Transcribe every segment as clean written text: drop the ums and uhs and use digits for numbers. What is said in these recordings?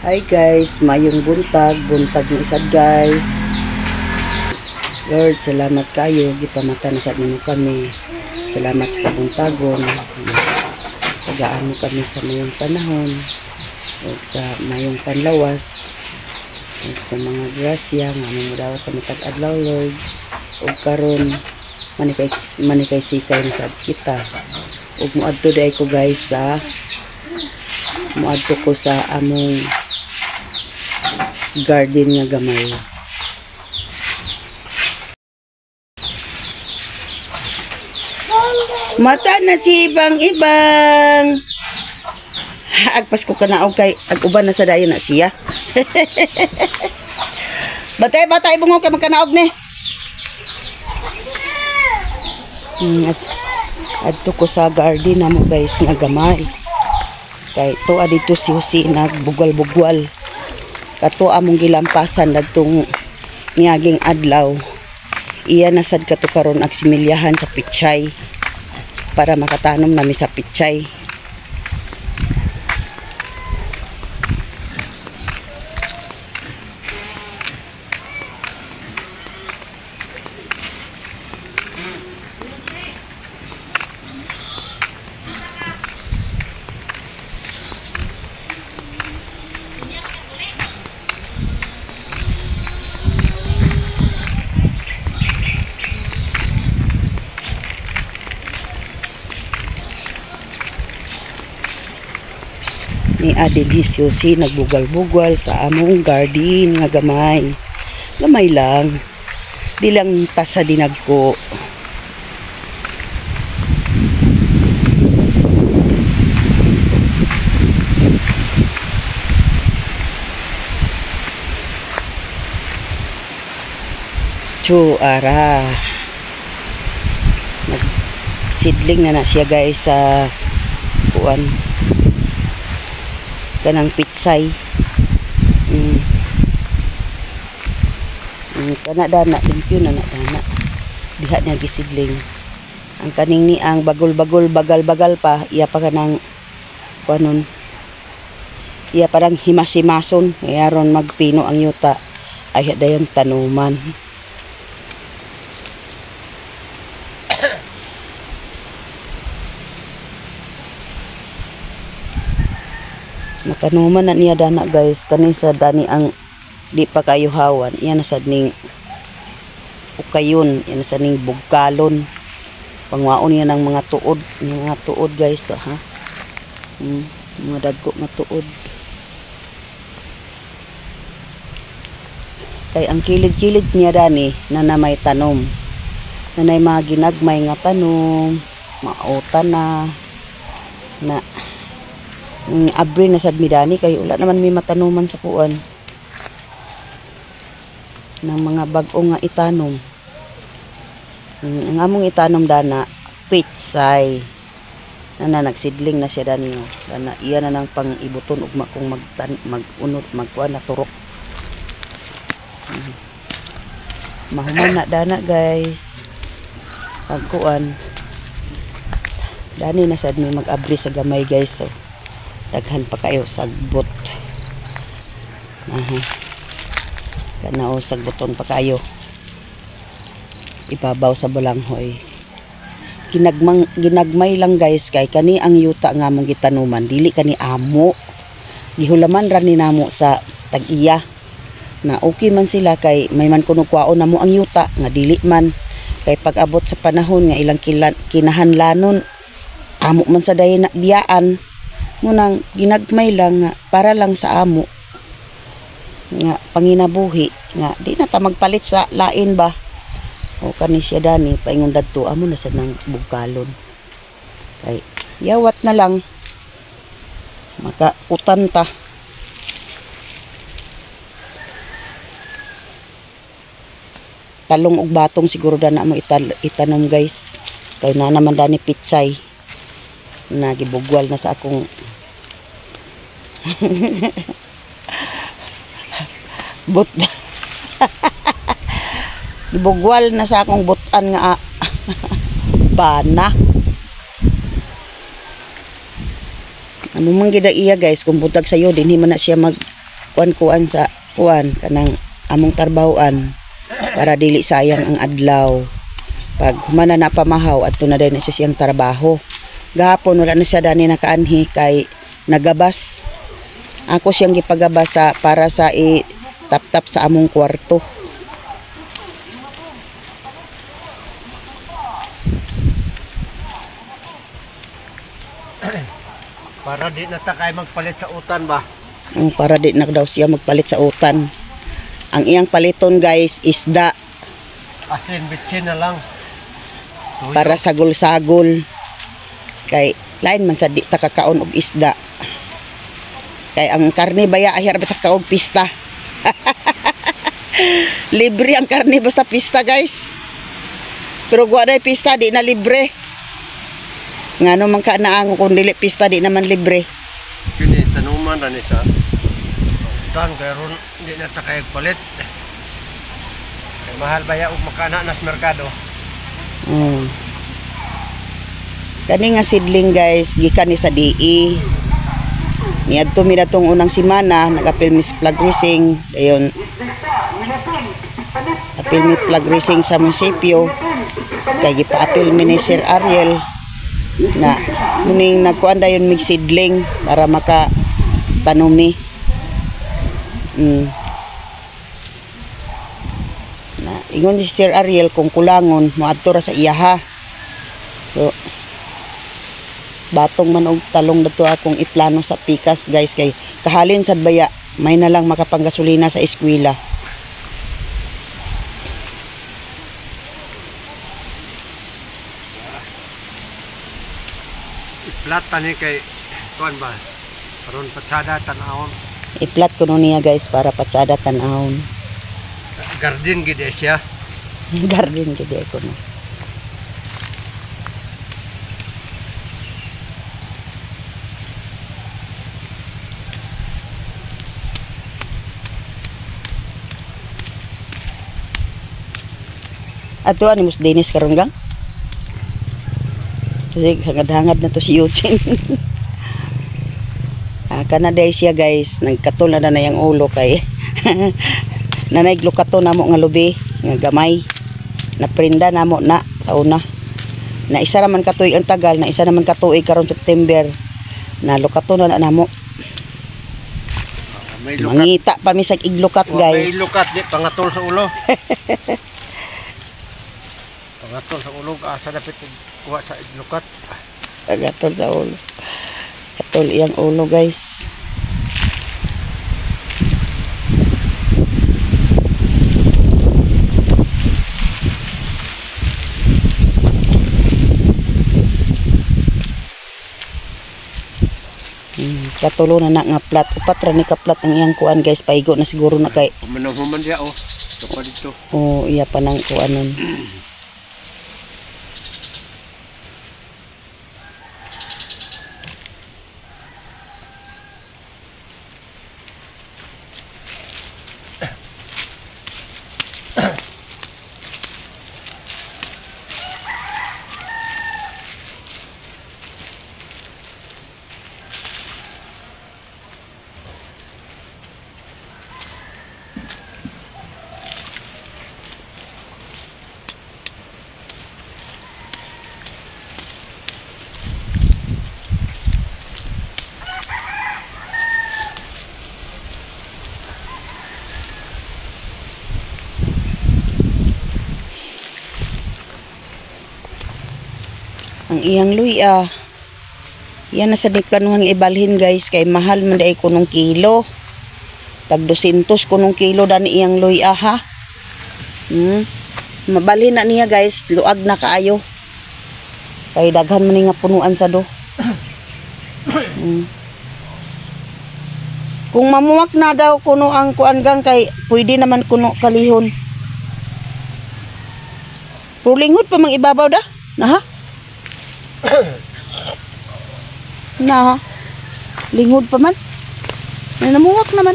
Hi guys, mayong buntag ni isad guys. Lord, salamat kayo, gipamatan sa nimo kami. Salamat sa kabuntagon. Tagaan mo kami sa mayong panahon, o sa mayong panlawas, o sa mga grasya nga mo dawat sa matag adlaw, Lord. O karon manikay sikay na sa kita. O muadto day ko guys sa muadto ko sa among garden nga gamay. Mata na si ibang agpas ko kanaog kay aguban na sa dayon na siya. Batay bungo kay magkanaog ni. Adto ko sa garden na mo guys nga gamay. Kay to adito si nagbugwal-bugwal. Kato among gilampasan dagtong niaging adlaw. Iya nasad kato karon ag similyahan sa pichay para makatanom nami sa pichay. Ni Adelhisio si nagbugal-bugal sa among garden nga gamay. Gamay lang. Di lang tasa dinagko. Ara. Nagsidling na siya guys sa kuan. Kanang pitsay. Kana dana limpyo na dana. Diha niya gisidling. Ang kaning ni ang bagol-bagol bagal-bagal pa iya pa kanang kuanon. Iya parang himas-himason aron magpino ang yuta ay dayon tanuman. Matanuman na niya dana guys, kani sa dani ang di pa kayo hawan, iyan na sad ning ukayon, iyan na sad ning bugkalon, pangwaon niya ng mga tuod guys ha, mga dagko nga tuod. Kay ang kilid-kilid niya dani na may tanom, na mga ginagmay nga tanom, mautan na abri na sad midani kay wala naman may matanuman sa kuan ng mga bag-o nga itanom. Ang among itanom dana pitsay na nagsidling na siya dani dana iya na nang pang ibuton ugma kung magunod magkuan na turok. Mahuman na dana guys ang kuan dani na sad may mag-abri sa gamay guys. So daghan pa kayo sagbot. Kana o sagboton pa kayo. Ibabaw sa balanghoy. Ginagmay lang guys kay kani ang yuta nga mong gitanuman dili kani amo. Gihulaman ra ni namo sa tag-iya. Na okay man sila kay may man kuno kwaon namo ang yuta nga dili man kay pag-abot sa panahon nga ilang kinahanlanon amo man sa dayon na biyaan. Ngunang ginagmay lang nga para lang sa amo nga panginabuhi nga di na ta magpalit sa lain ba o kani siya dani paingon dadto amo na sa nang bugkalon kay yawat na lang makautan ta. Talong ug batong siguro dana mo itanom guys kay na naman dani pitsay na gibugwal na sa akong but gibugwal na sa akong butan nga bana. Ano man gid iya guys kung butag sayo dinhi man na siya kuan sa kuan kanang among tarbahoan para dili sayang ang adlaw. Pag humana na pamahaw adto na din sa siyang trabaho. Gahapon wala na siya dani nakaanhi kay nagabas. Ako siyang gipagabas para sa tap-tap sa among kwarto. Para di na ta kay magpalit sa utan ba? Para di na daw siya magpalit sa utan. Ang iyang paliton guys, isda. Asin, bitsin na lang. Tuyo. Para sagol-sagol. Kay lain man sa di takakaon og isda. Kay ang karne baya ahir basta kaog pista. Libre ang karne basta pista guys. Pero gwa day pista di na libre. Ngano man ka naango kung dili pista di naman libre. Kini tanuman ra ni sa utan kay ron di na ta kay palit. Kay mahal baya og makana nas merkado. Kani nga sidling guys, gikan ni sa DE. Niadto mi datong unang semana nag-apil mi flag racing, dayon. Apil mi flag racing sa munisipyo. Kay gipa-apil mi ni Sir Ariel na muning nagkuan dayon mig sidling para maka tanumi. Na ingon si Sir Ariel kung kulangon moadto ra sa iyaha. So batong man og talong dato akong iplano sa pikas guys kay kahalin sad baya may na lang makapanggasolina sa eskwela. Iplat tani kay kuan ba? Karon patsada tan-awon. Iplat ko niya guys para patsada tan-awon. Garden gid siya. Garden gid ko no. Ato ani mus Dennis karon gang. Kasi hangad-hangad na to si Eugene. Kana day siya guys, nagkatol na yang ulo kay nanayglukato namo nga lubi nga gamay. Naprinda namo na sa una. Na isa naman katuig ang tagal, na isa naman katuig karon September. Na lukato na namo. May lukat. Mangita pa mi sa iglukat guys. May lukat di pangatol sa ulo. Pangatol sa ulo asa dapat kuha sa lukat. Pangatol sa ulo. Katol iyang ulo guys. Katulo na nga plat. Upat ra ni ka plat ang iyang kuan guys. Paigo na siguro na kay. Human dia oh. Kapag dito. Oh, iya pa nang kuanon. Ang iyang luya. Yan na sa planuhang ibalhin guys. Kay mahal man dahi kunong kilo. Tag 200 kunong kilo dan iyang luya ha. Mabalhin na niya guys. Luag na kaayo. Kay daghan man nga punuan sa do. Kung mamuwak na daw kuno ang kuan gang kay pwede naman kuno kalihon. Rulingod pa mang ibabaw da. Na ha? Na lingod pa man. Namuwak naman.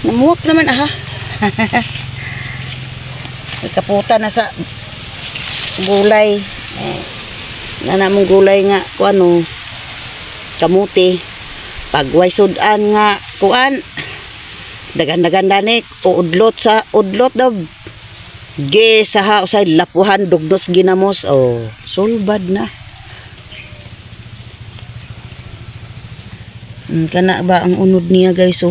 Namuwak naman aha. Kaputa na sa gulay. Na namong gulay nga ko ano kamuti. Pag way sudan nga kuan dagan-dagan dani udlot sa udlot daw ge saha usay lapuhan dugnos ginamos sulbad na. Kana ba ang unod niya guys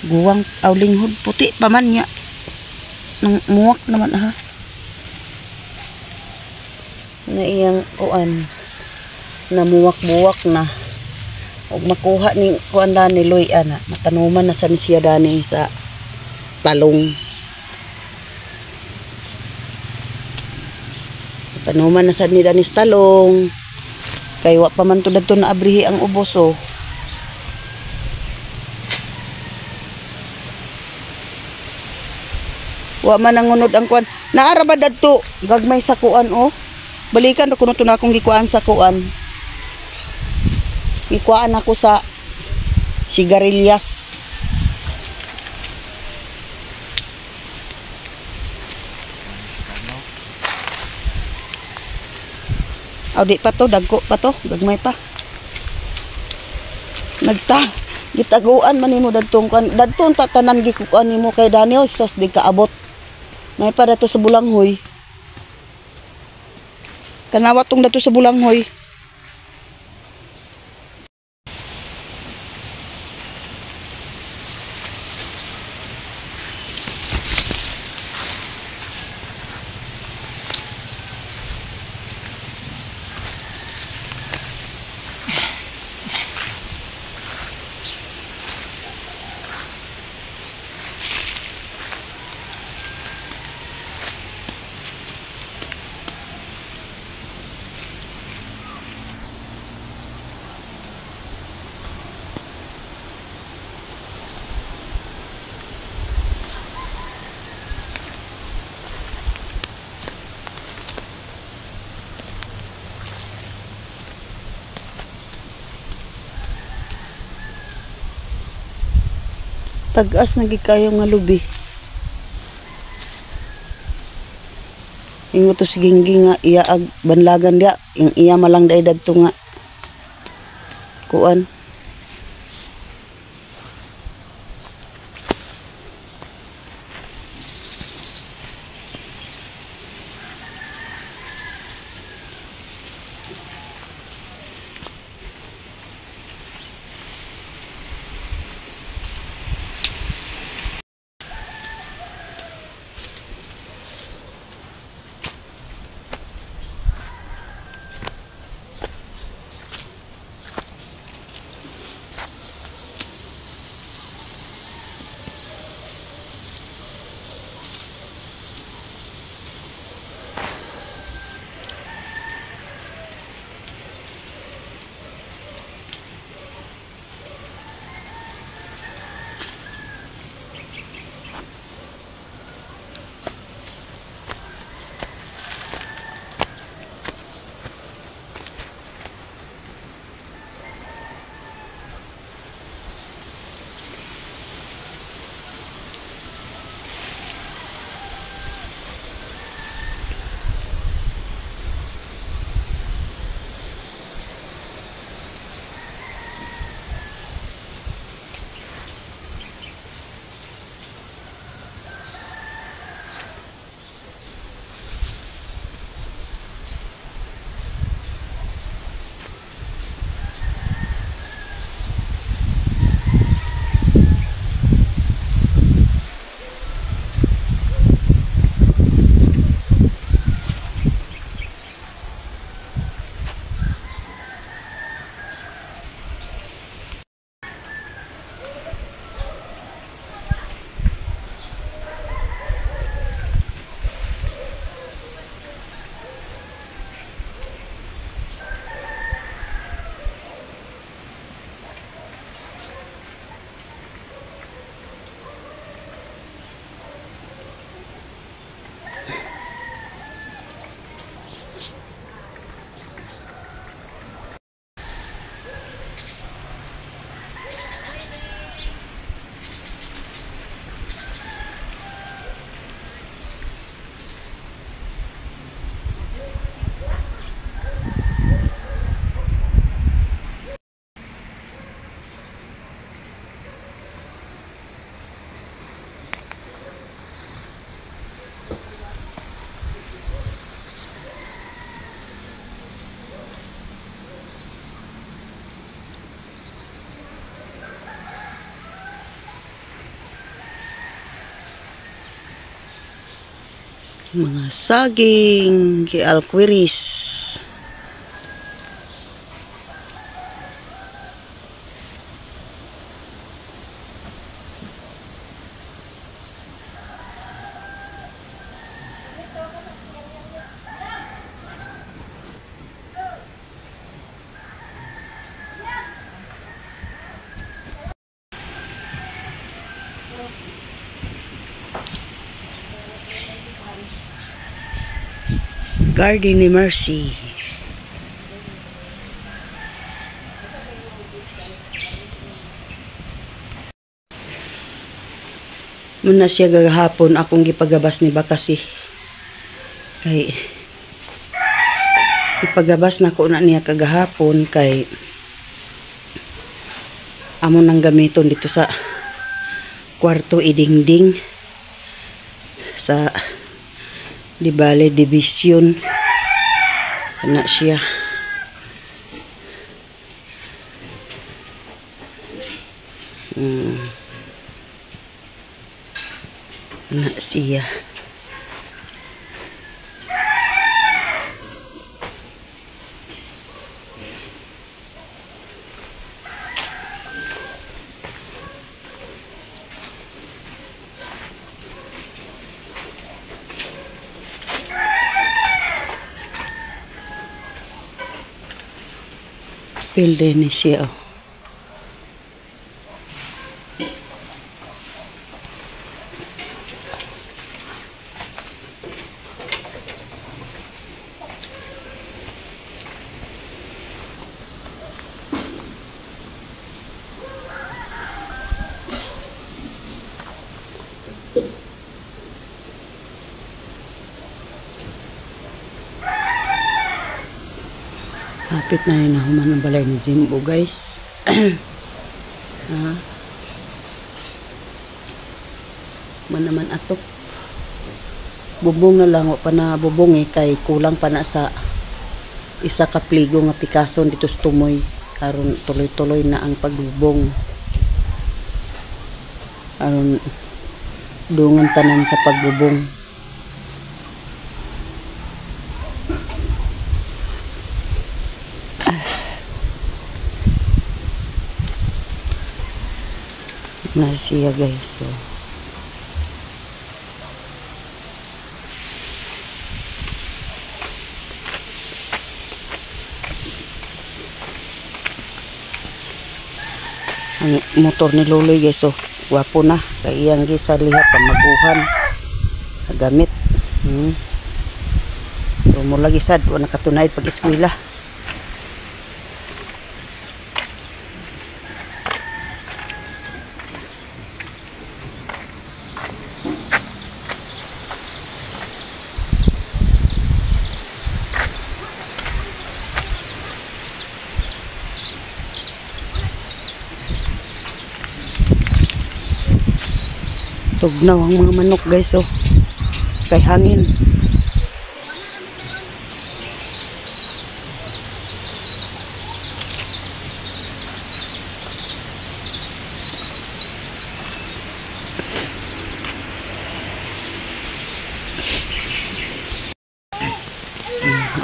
guwang awlinghod puti pa man niya nang muwak naman na iyang kuan na muwak-muwak na og makuha ni kuan dani Loy ana matanuman na sa siya dani sa talong. Tanuman na sad ni dani sa talong kay wa pa man to dadto na abrihi ang ubos wa man nangunod ang kuan naara ba dadto gagmay sa kuan balikan ra kuno to na akong gikuan sa kuan gikuan ako sa sigarilyas. Di pa to, dagko pa to, gagmay pa. Gitaguan man nimo dadtong kan, dadtong tatanan gikuan nimo kay Daniel sos di kaabot. May pa dato sa bulanghoy. Kanawa tong dato sa bulanghoy. Tagas na gikayo nga lubi. Ingo to si Ginggi nga iya ag banlagan dia, yung iya malang daedad to nga kuan. Mga saging, alquiris. Garden ni Mercy. Muna siya gagahapon akong gipagabas ni Bakasi. Kay ipagabas na ko na niya kagahapon kay amo nang gamiton dito sa kwarto idingding sa di bale division na siya. Na siya. Pilde ni siya. Hapit na yun na human ng balay ni Jimbo, guys. Man naman atok. Bubong na lang, pa na bubong kay kulang pa na sa isa ka pligo nga pikason dito sa tumoy. Karon tuloy-tuloy na ang pagbubong. Karon dungan tanan sa pagbubong. Na siya, guys. So ang motor ni Luloy, guys, so wapo na kay iyang gisa lihat pamaguhan gamit. So mo lagi sad wala katunay pag eskwela. Tugnaw ang mga manok, guys, oh. Kay hangin.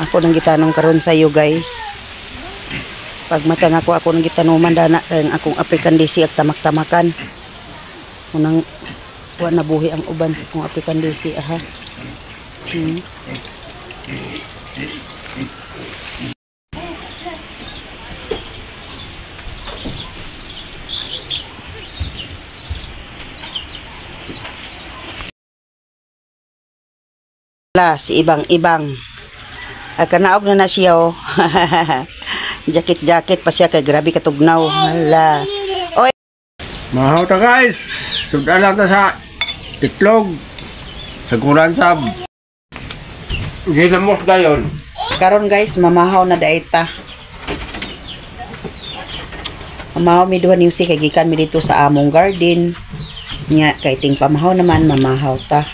Ako nang gitanong karon sa iyo, guys. Pag mata na ako nang gitanuman dana kay akong African DC ag tamak-tamakan. Unang wa nabuhi ang uban sa kong African DC, aha. Si ibang-ibang ay kanaog na siya, oh. Jacket pa siya kay grabe katugnaw. Hala. Oy, Mahaw ta, guys. Sudan lang ta sa itlog sa kuransab. Ginamos gayon. karon guys, mamahaw na daita. Mamahaw mi duha ni kay gikan mi dito sa among garden. Nya kay ting pamahaw naman mamahaw ta.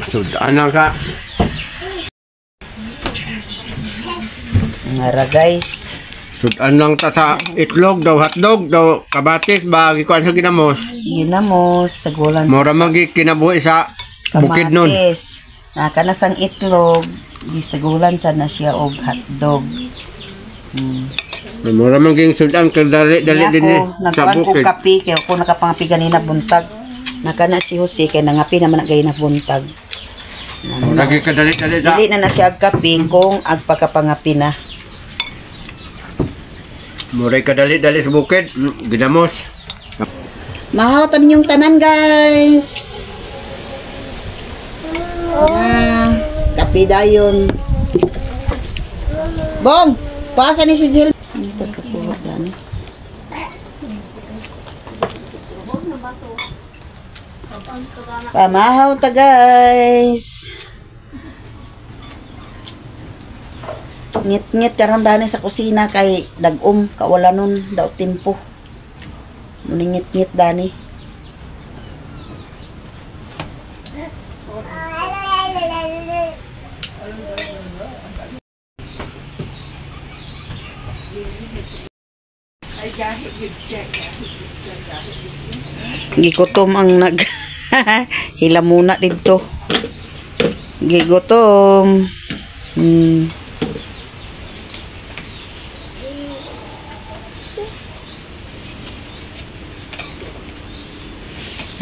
Sudan na ka. Ngara guys. Sudan lang ta sa itlog daw, hotdog daw, kabatis ba gikuan sa ginamos. Ginamos, sagulan Mura magi kinabuhi sa bukid nun. kamatis. Nakanasang itlog, gisagulan sa na siya og hotdog. Mura magi sudan kay dali Niya din ko, sa nagkuhan ko bukid. kape, kaya ako nakapangapi ganina buntag. Nakana si Jose, kaya nangapi naman gay na buntag. Lagi ka dali sa. Dili na siya ag kape kung agpakapangapi na. Mura ka dali sa bukid, ginamos. Mahawtan yung tanan, guys. Kape dayon. Bong, pasa ni si Jill. Ito kapuha lang. Pamahaw ta, guys. Ngit-ngit karambani sa kusina kay dagom kawala nun daw timpo. Muni ngit-ngit dani. Gikutom ang nag hila muna dito. Gigutom.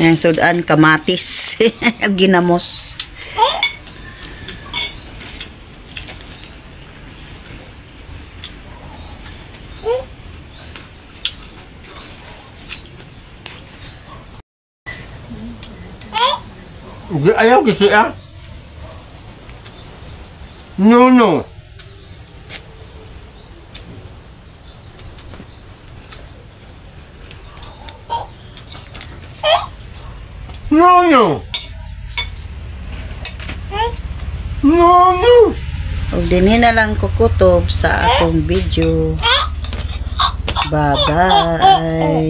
Ayan, sudan kamatis. Ginamos. Ayaw kasi ah. No. No. Ug dinhi na lang kukutob sa akong video. Bye-bye.